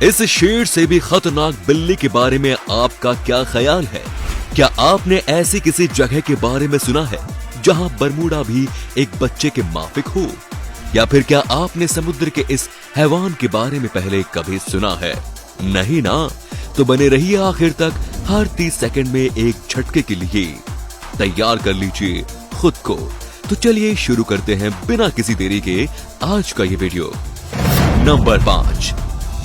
इस शेर से भी खतरनाक बिल्ली के बारे में आपका क्या ख्याल है? क्या आपने ऐसी किसी जगह के बारे में सुना है जहां बरमूडा भी एक बच्चे के माफिक हो? या फिर क्या आपने समुद्र के इस हैवान के बारे में पहले कभी सुना है? नहीं ना? तो बने रहिए आखिर तक। हर 30 सेकंड में एक झटके के लिए तैयार कर लीजिए खुद को। तो चलिए शुरू करते हैं बिना किसी देरी के आज का ये वीडियो। नंबर 5।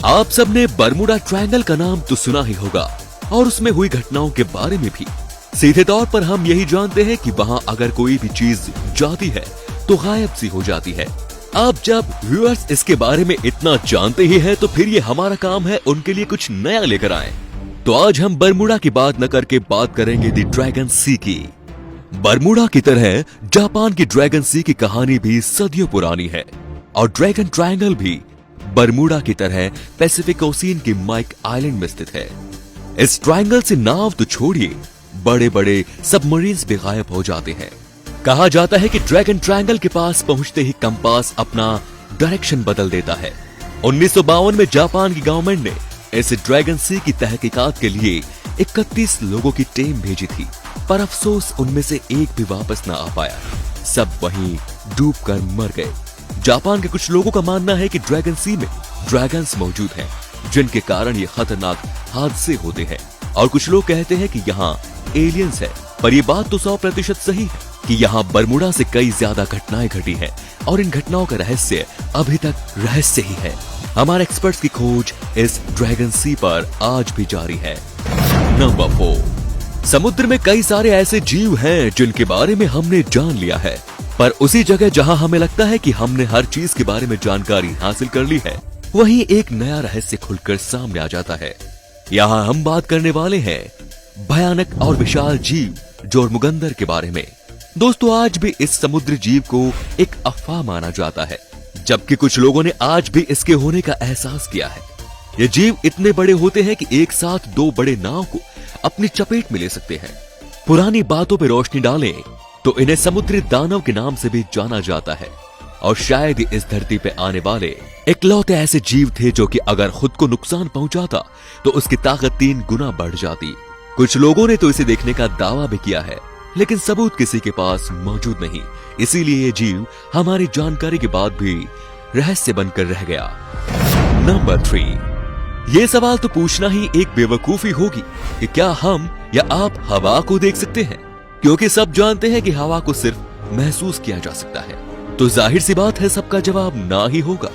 आप सबने बरमूडा ट्रायंगल का नाम तो सुना ही होगा और उसमें हुई घटनाओं के बारे में भी। सीधे तौर पर हम यही जानते हैं कि वहां अगर कोई भी चीज जाती है तो गायब सी हो जाती है। अब जब व्यूअर्स इसके बारे में इतना जानते ही हैं, तो फिर ये हमारा काम है उनके लिए कुछ नया लेकर आए। तो आज हम बरमूडा की बात न करके बात करेंगे द ड्रैगन सी की। बरमूडा की तरह जापान की ड्रैगन सी की कहानी भी सदियों पुरानी है और ड्रैगन ट्रायंगल भी बरमूडा की तरह पैसिफिक ओशियन की माइक आइलैंड में स्थित है। इस ट्रायंगल से नाव तो छोड़िए, बड़े बड़े सबमरीन्स भी गायब हो जाते हैं। कहा जाता है कि ड्रैगन ट्रायंगल के पास पहुंचते ही कंपास अपना डायरेक्शन बदल देता है। 1952 में जापान की गवर्नमेंट ने इस ड्रैगन सी की तहकीकात के लिए 31 लोगों की टीम भेजी थी, पर अफसोस उनमें से एक भी वापस न आ पाया। सब वहीं डूबकर मर गए। जापान के कुछ लोगों का मानना है कि ड्रैगन सी में ड्रैगन्स मौजूद हैं, जिनके कारण ये खतरनाक हादसे होते हैं। और कुछ लोग कहते हैं कि यहाँ एलियंस है, पर ये बात तो 100% सही है कि यहाँ बरमूडा से कई ज्यादा घटनाएं घटी हैं और इन घटनाओं का रहस्य अभी तक रहस्य ही है। हमारे एक्सपर्ट्स की खोज इस ड्रैगन सी पर आज भी जारी है। नंबर 4। समुद्र में कई सारे ऐसे जीव हैं जिनके बारे में हमने जान लिया है, पर उसी जगह जहां हमें लगता है कि हमने हर चीज के बारे में जानकारी हासिल कर ली है, वहीं एक नया रहस्य खुलकर सामने आ जाता है। यहाँ हम बात करने वाले हैं भयानक और विशाल जीव जोरमुगंदर के बारे में। दोस्तों, आज भी इस समुद्री जीव को एक अफवाह माना जाता है, जबकि कुछ लोगों ने आज भी इसके होने का एहसास किया है। ये जीव इतने बड़े होते हैं कि एक साथ 2 बड़े नाव को अपनी चपेट में ले सकते हैं। पुरानी बातों पर रोशनी डालें तो इन्हें समुद्री दानव के नाम से भी जाना जाता है और शायद इस धरती पे आने वाले इकलौते ऐसे जीव थे जो कि अगर खुद को नुकसान पहुंचाता तो उसकी ताकत 3 गुना बढ़ जाती। कुछ लोगों ने तो इसे देखने का दावा भी किया है, लेकिन सबूत किसी के पास मौजूद नहीं। इसीलिए ये जीव हमारी जानकारी के बाद भी रहस्य बनकर रह गया। नंबर 3। ये सवाल तो पूछना ही एक बेवकूफी होगी कि क्या हम या आप हवा को देख सकते हैं, क्योंकि सब जानते हैं कि हवा को सिर्फ महसूस किया जा सकता है। तो जाहिर सी बात है सबका जवाब ना ही होगा।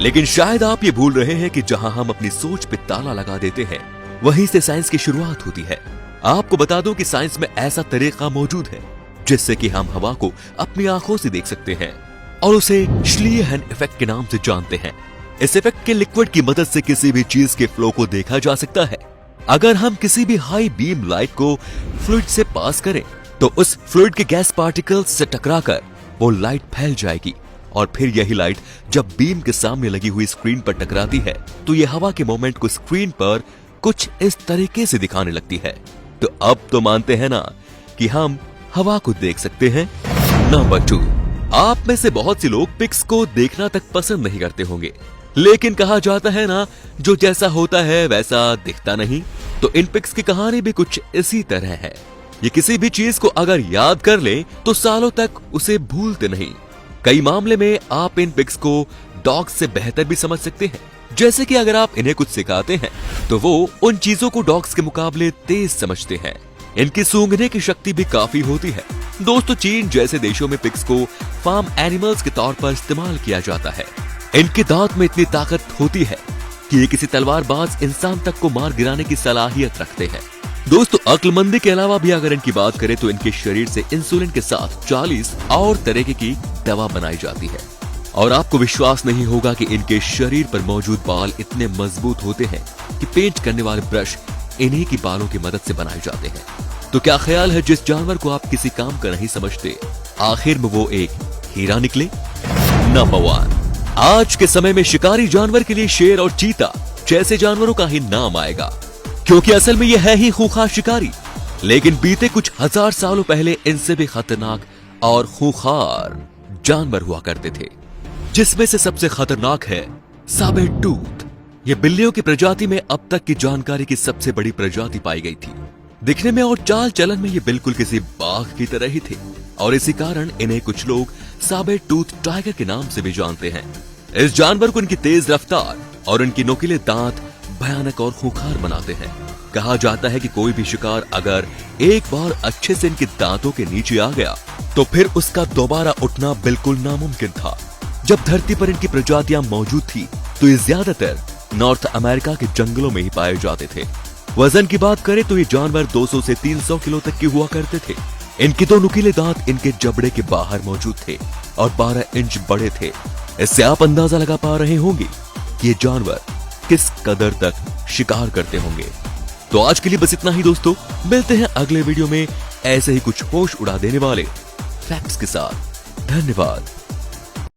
लेकिन शायद आप ये भूल रहे हैं कि जहां हम अपनी सोच पे ताला लगा देते हैं, वहीं से साइंस की शुरुआत होती है। आपको बता दूं कि साइंस में ऐसा तरीका मौजूद है जिससे कि हम हवा को अपनी आंखों से देख सकते हैं और उसे श्लीहन इफेक्ट के नाम से जानते हैं। इस इफेक्ट के लिक्विड की मदद से किसी भी चीज के फ्लो को देखा जा सकता है। अगर हम किसी भी हाई बीम लाइट को फ्लूइड से पास करें तो उस फ्लूइड के गैस पार्टिकल्स से टकराकर वो लाइट फैल जाएगी और फिर यही लाइट जब बीम के सामने लगी हुई स्क्रीन पर टकराती है तो ये हवा के मोमेंट को स्क्रीन पर कुछ इस तरीके से दिखाने लगती है। तो अब तो मानते हैं ना कि हम हवा को देख सकते हैं। नंबर 2। आप में से बहुत से लोग पिक्स को देखना तक पसंद नहीं करते होंगे, लेकिन कहा जाता है ना, जो जैसा होता है वैसा दिखता नहीं। तो इन पिक्स की कहानी भी कुछ इसी तरह है। ये किसी भी चीज को अगर याद कर ले तो सालों तक उसे भूलते नहीं। कई मामले में आप इन पिक्स को डॉग्स से बेहतर भी समझ सकते हैं। जैसे कि अगर आप इन्हें कुछ सिखाते हैं तो वो उन चीजों को डॉग्स के मुकाबले तेज समझते हैं। इनकी सूंघने की शक्ति भी काफी होती है। दोस्तों, चीन जैसे देशों में पिग्स को फार्म एनिमल्स के तौर पर इस्तेमाल किया जाता है। इनके दांत में इतनी ताकत होती है कि ये किसी तलवारबाज इंसान तक को मार गिराने की सलाहियत रखते हैं। दोस्तों, अक्लमंदी के अलावा भी अगर इनकी बात करें तो इनके शरीर से इंसुलिन के साथ 40 और तरह की दवा बनाई जाती है। और आपको विश्वास नहीं होगा कि इनके शरीर पर मौजूद बाल इतने मजबूत होते हैं कि पेंट करने वाले ब्रश इन्हीं की बालों की मदद से बनाए जाते हैं। तो क्या ख्याल है, जिस जानवर को आप किसी काम का नहीं समझते, आखिर में वो एक हीरा निकले? नंबर 1। आज के समय में शिकारी जानवर के लिए शेर और चीता जैसे जानवरों का ही नाम आएगा, क्योंकि असल में ये है ही खूंखार शिकारी। लेकिन बीते कुछ हजार सालों पहले इनसे भी खतरनाक और खूंखार जानवर हुआ करते थे, जिसमें से सबसे खतरनाक है साबर टूथ। ये बिल्लियों की प्रजाति में अब तक की जानकारी की सबसे बड़ी प्रजाति पाई गई थी। दिखने में और चाल चलन में ये बिल्कुल किसी बाघ की तरह ही थे और इसी कारण इन्हें कुछ लोग साबर टूथ टाइगर के नाम से भी जानते हैं। इस जानवर को इनकी तेज रफ्तार और इनके नुकीले दांत भयानक और खूंखार बनाते हैं। कहा जाता है कि कोई भी शिकार अगर एक बार अच्छे से इनके दांतों के नीचे आ गया तो फिर उसका दोबारा उठना बिल्कुल नामुमकिन था। जब धरती पर इनकी प्रजातियां मौजूद थी तो ये ज्यादातर नॉर्थ अमेरिका के जंगलों में ही पाए जाते थे। वजन की बात करें तो ये जानवर 200 से 300 किलो तक के हुआ करते थे। इनके दो नुकीले दांत इनके जबड़े के बाहर मौजूद थे और 12 इंच बड़े थे। इससे आप अंदाजा लगा पा रहे होंगे कि ये जानवर किस कदर तक शिकार करते होंगे। तो आज के लिए बस इतना ही दोस्तों, मिलते हैं अगले वीडियो में ऐसे ही कुछ होश उड़ा देने वाले फैक्ट्स के साथ। धन्यवाद।